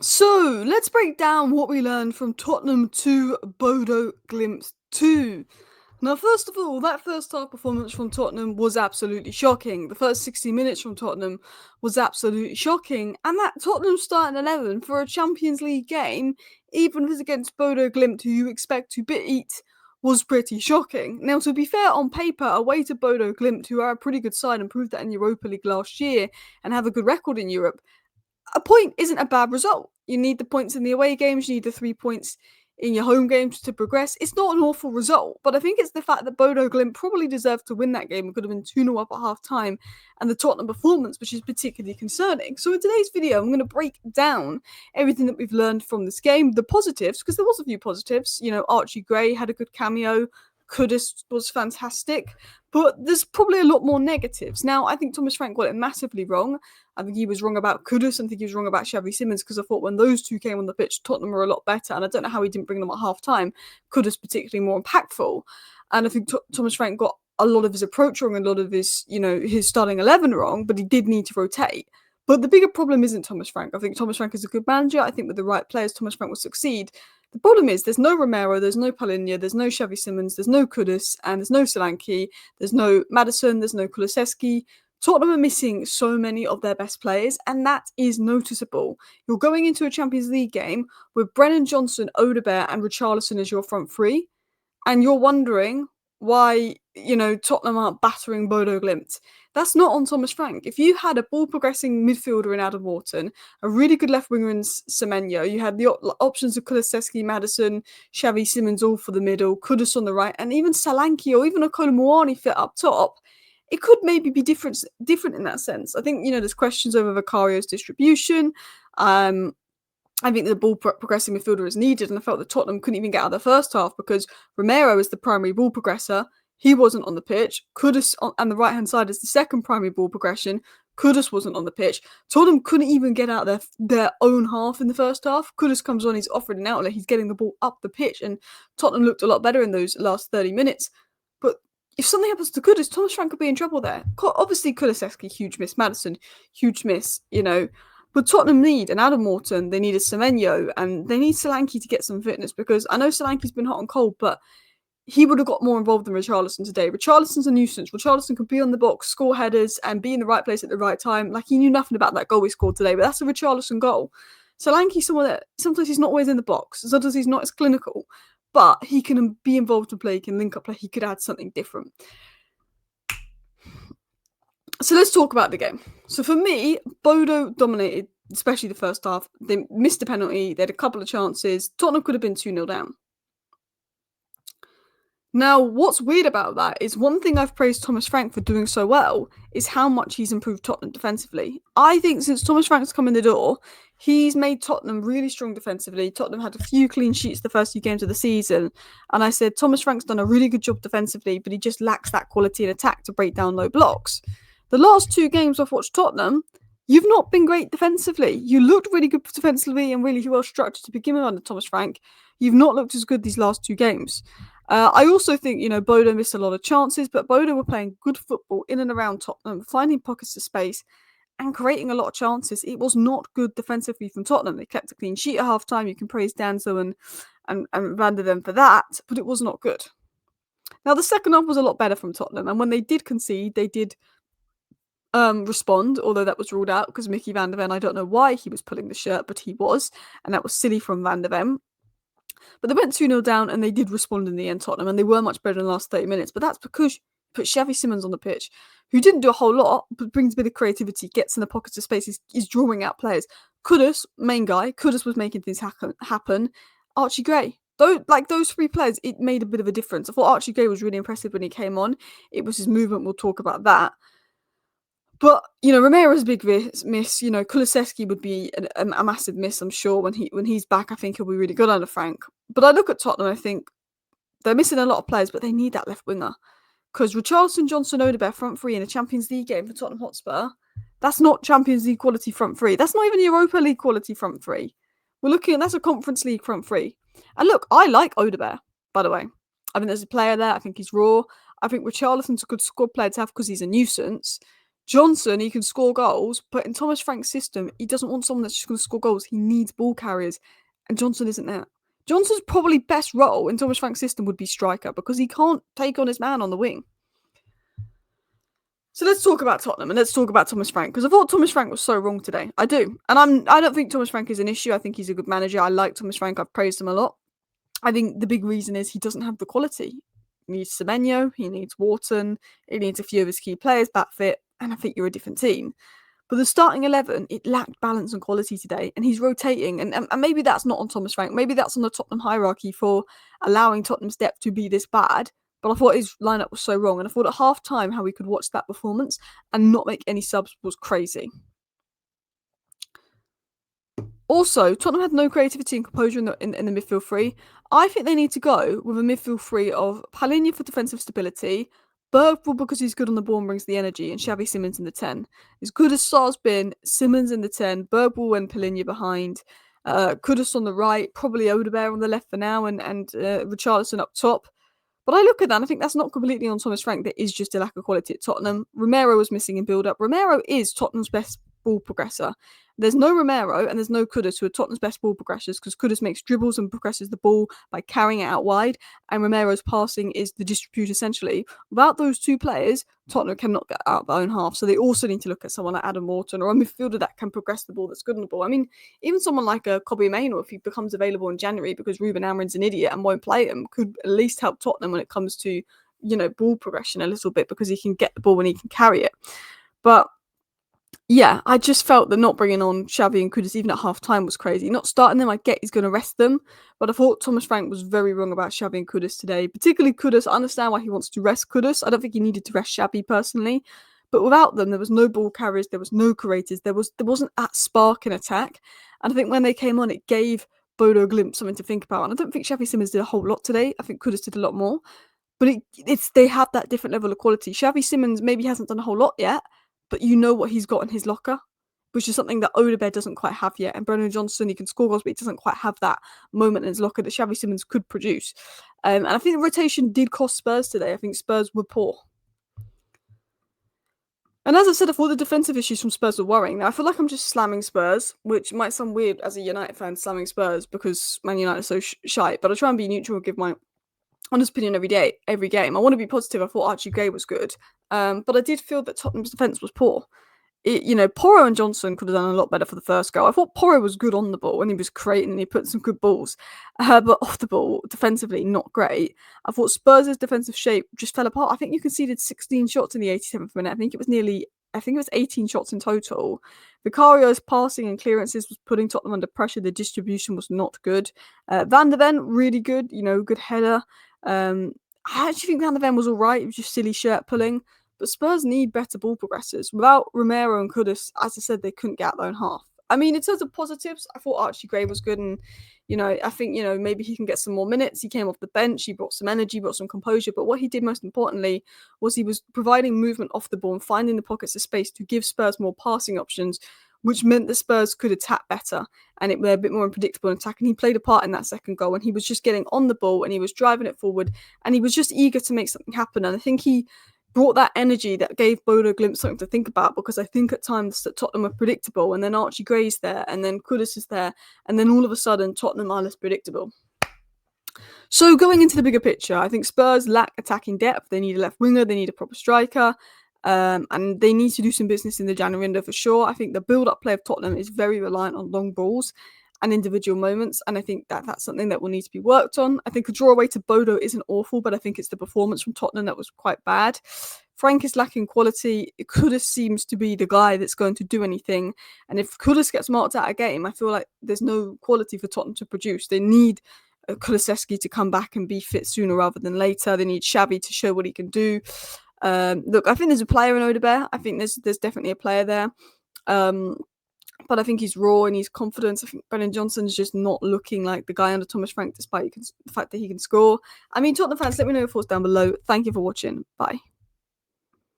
So let's break down what we learned from Tottenham to Bodo Glimt 2. Now, first of all, that first half performance from Tottenham was absolutely shocking. The first 60 minutes from Tottenham was absolutely shocking. And that Tottenham starting 11 for a Champions League game, even if it's against Bodo Glimt, who you expect to beat, was pretty shocking. Now, to be fair, on paper, away to Bodo Glimt, who are a pretty good side and proved that in Europa League last year and have a good record in Europe, a point isn't a bad result. You need the points in the away games, you need the 3 points in your home games to progress. It's not an awful result, but I think it's the fact that Bodo Glimt probably deserved to win that game. It could have been 2-0 up at half time, and the Tottenham performance, which is particularly concerning. So in today's video, I'm going to break down everything that we've learned from this game, the positives, because there was a few positives. You know, Archie Gray had a good cameo, Kudus was fantastic, but there's probably a lot more negatives. Now, I think Thomas Frank got it massively wrong. I think he was wrong about Kudus. I think he was wrong about Xavi Simons, because I thought when those two came on the pitch, Tottenham were a lot better. And I don't know how he didn't bring them at half time. Kudus particularly more impactful. And I think Thomas Frank got a lot of his approach wrong, a lot of his, his starting 11 wrong, but he did need to rotate. But the bigger problem isn't Thomas Frank. I think Thomas Frank is a good manager. I think with the right players, Thomas Frank will succeed. The problem is there's no Romero, there's no Palhinha, there's no Xavi Simons, there's no Kudus, and there's no Solanke, there's no Maddison, there's no Kulusevski. Tottenham are missing so many of their best players, and that is noticeable. You're going into a Champions League game with Brennan Johnson, Odegaard, and Richarlison as your front three, and you're wondering why, Tottenham aren't battering Bodo Glimt. That's not on Thomas Frank. If you had a ball-progressing midfielder in Adam Wharton, a really good left winger in Semenyo, you had the options of Kulusevski, Maddison, Xavi Simons all for the middle, Kudus on the right, and even Solanke or even a Kolomouani fit up top, it could maybe be different in that sense. I think, there's questions over Vicario's distribution. I think the ball progressing midfielder is needed, and I felt that Tottenham couldn't even get out of the first half because Romero is the primary ball progressor. He wasn't on the pitch. Kudus on the right-hand side is the second primary ball progression. Kudus wasn't on the pitch. Tottenham couldn't even get out their own half in the first half. Kudus comes on, he's offering an outlet, he's getting the ball up the pitch, and Tottenham looked a lot better in those last 30 minutes. But if something happens to Kudus, Thomas Frank could be in trouble there. Obviously, Kulusevski, huge miss. Maddison, huge miss, But Tottenham need an Adam Wharton, they need a Semenyo, and they need Solanke to get some fitness, because I know Solanke's been hot and cold, but he would have got more involved than Richarlison today. Richarlison's a nuisance. Richarlison could be on the box, score headers, and be in the right place at the right time. Like, he knew nothing about that goal he scored today, but that's a Richarlison goal. Solanke's someone that sometimes he's not always in the box, sometimes he's not as clinical, but he can be involved in play, he can link up play, he could add something different. So let's talk about the game. So for me, Bodo dominated, especially the first half. They missed a penalty, they had a couple of chances. Tottenham could have been 2-0 down. Now, what's weird about that is one thing I've praised Thomas Frank for doing so well is how much he's improved Tottenham defensively. I think since Thomas Frank's come in the door, he's made Tottenham really strong defensively. Tottenham had a few clean sheets the first few games of the season, and I said Thomas Frank's done a really good job defensively, but he just lacks that quality in attack to break down low blocks. The last two games I've watched Tottenham, you've not been great defensively. You looked really good defensively and really well structured to begin with under Thomas Frank. You've not looked as good these last two games. I also think, Bodo missed a lot of chances, but Bodo were playing good football in and around Tottenham, finding pockets of space and creating a lot of chances. It was not good defensively from Tottenham. They kept a clean sheet at half time. You can praise Danzo and Van der Ven for that, but it was not good. Now, the second half was a lot better from Tottenham, and when they did concede, they did respond, although that was ruled out because Mickey Van der Ven, I don't know why he was pulling the shirt, but he was, and that was silly from Van der Ven. But they went 2-0 down and they did respond in the end, Tottenham, and they were much better in the last 30 minutes. But that's because you put Xavi Simons on the pitch, who didn't do a whole lot, but brings a bit of creativity, gets in the pockets of space, is drawing out players. Kudus, main guy, Kudus was making things happen. Archie Gray. Those three players, it made a bit of a difference. I thought Archie Gray was really impressive when he came on. It was his movement, we'll talk about that. But, Romero's a big miss. Kulusevski would be a massive miss, I'm sure. When he's back, I think he'll be really good under Frank. But I look at Tottenham, I think they're missing a lot of players, but they need that left winger. Because Richarlison, Johnson, Odegaard front three in a Champions League game for Tottenham Hotspur, that's not Champions League quality front three. That's not even Europa League quality front three. We're looking at, that's a Conference League front three. And look, I like Odegaard, by the way. I think there's a player there. I think he's raw. I think Richarlison's a good squad player to have because he's a nuisance. Johnson, he can score goals, but in Thomas Frank's system, he doesn't want someone that's just going to score goals. He needs ball carriers, and Johnson isn't there. Johnson's probably best role in Thomas Frank's system would be striker because he can't take on his man on the wing. So let's talk about Tottenham and let's talk about Thomas Frank because I thought Thomas Frank was so wrong today. I do, and I don't think Thomas Frank is an issue. I think he's a good manager. I like Thomas Frank. I've praised him a lot. I think the big reason is he doesn't have the quality. He needs Semenyo, he needs Wharton, he needs a few of his key players back fit, and I think you're a different team. But the starting 11, it lacked balance and quality today, and he's rotating. And maybe that's not on Thomas Frank. Maybe that's on the Tottenham hierarchy for allowing Tottenham's depth to be this bad. But I thought his lineup was so wrong. And I thought at half time how we could watch that performance and not make any subs was crazy. Also, Tottenham had no creativity and composure in the midfield three. I think they need to go with a midfield three of Palhinha for defensive stability, Bergvall because he's good on the ball and brings the energy, and Xavi Simons in the 10. As good as Sar's been, Simons in the 10, Bergvall and Palhinha behind, Kudus on the right, probably Odegaard on the left for now, and Richarlison up top. But I look at that and I think that's not completely on Thomas Frank. There is just a lack of quality at Tottenham. Romero was missing in build-up. Romero is Tottenham's best ball progressor. There's no Romero and there's no Kudus, who are Tottenham's best ball progressors, because Kudus makes dribbles and progresses the ball by carrying it out wide, and Romero's passing is the distributor essentially. Without those two players, Tottenham cannot get out of their own half, so they also need to look at someone like Adam Wharton or a midfielder that can progress the ball, that's good on the ball. I mean, even someone like Kobbie Mainoo, if he becomes available in January because Ruben Amorim's an idiot and won't play him, could at least help Tottenham when it comes to, ball progression a little bit, because he can get the ball when he can carry it. But yeah, I just felt that not bringing on Xavi and Kudus even at half-time was crazy. Not starting them, I get he's going to rest them, but I thought Thomas Frank was very wrong about Xavi and Kudus today. Particularly Kudus, I understand why he wants to rest Kudus. I don't think he needed to rest Xavi personally, but without them, there was no ball carriers, there was no creators, there wasn't that spark in attack. And I think when they came on, it gave Bodo Glimt something to think about. And I don't think Xavi Simons did a whole lot today. I think Kudus did a lot more. But they have that different level of quality. Xavi Simons maybe hasn't done a whole lot yet, but you know what he's got in his locker, which is something that Odegaard doesn't quite have yet. And Brennan Johnson, he can score goals, but he doesn't quite have that moment in his locker that Xavi Simons could produce. And I think the rotation did cost Spurs today. I think Spurs were poor. And as I said, I thought the defensive issues from Spurs were worrying. Now, I feel like I'm just slamming Spurs, which might sound weird as a United fan, slamming Spurs because Man United is so shite, but I try and be neutral and give my honest opinion every game. I want to be positive. I thought Archie Gray was good, but I did feel that Tottenham's defence was poor. Porro and Johnson could have done a lot better for the first goal. I thought Porro was good on the ball and he was creating and he put some good balls, but off the ball, defensively, not great. I thought Spurs' defensive shape just fell apart. I think you conceded 16 shots in the 87th minute. I think it was 18 shots in total. Vicario's passing and clearances was putting Tottenham under pressure. The distribution was not good. Van der Ven, really good, good header. I actually think Van der Ven was all right. It was just silly shirt pulling. But Spurs need better ball progressors. Without Romero and Kudus, as I said, they couldn't get out their own half. I mean, in terms of positives, I thought Archie Gray was good. And, I think, maybe he can get some more minutes. He came off the bench. He brought some energy, brought some composure. But what he did most importantly was he was providing movement off the ball and finding the pockets of space to give Spurs more passing options, which meant the Spurs could attack better and it were a bit more unpredictable in attack. And he played a part in that second goal, and he was just getting on the ball and he was driving it forward and he was just eager to make something happen. And I think he brought that energy that gave Bodo Glimt something to think about, because I think at times that Tottenham are predictable, and then Archie Gray's there, and then Kudus is there, and then all of a sudden Tottenham are less predictable. So going into the bigger picture, I think Spurs lack attacking depth. They need a left winger, they need a proper striker, and they need to do some business in the January window for sure. I think the build-up play of Tottenham is very reliant on long balls and individual moments, and I think that that's something that will need to be worked on. I think a draw away to Bodo isn't awful, but I think it's the performance from Tottenham that was quite bad. Frank is lacking quality. Kudus seems to be the guy that's going to do anything, and if Kudus gets marked out of game, I feel like there's no quality for Tottenham to produce. They need Kulusevski to come back and be fit sooner rather than later. They need Xavi to show what he can do. Look, I think there's a player in Odegaard. I think there's definitely a player there. But I think he's raw and he's confident. I think Brennan Johnson's just not looking like the guy under Thomas Frank, despite the fact that he can score. I mean, Tottenham fans, let me know your thoughts down below. Thank you for watching. Bye.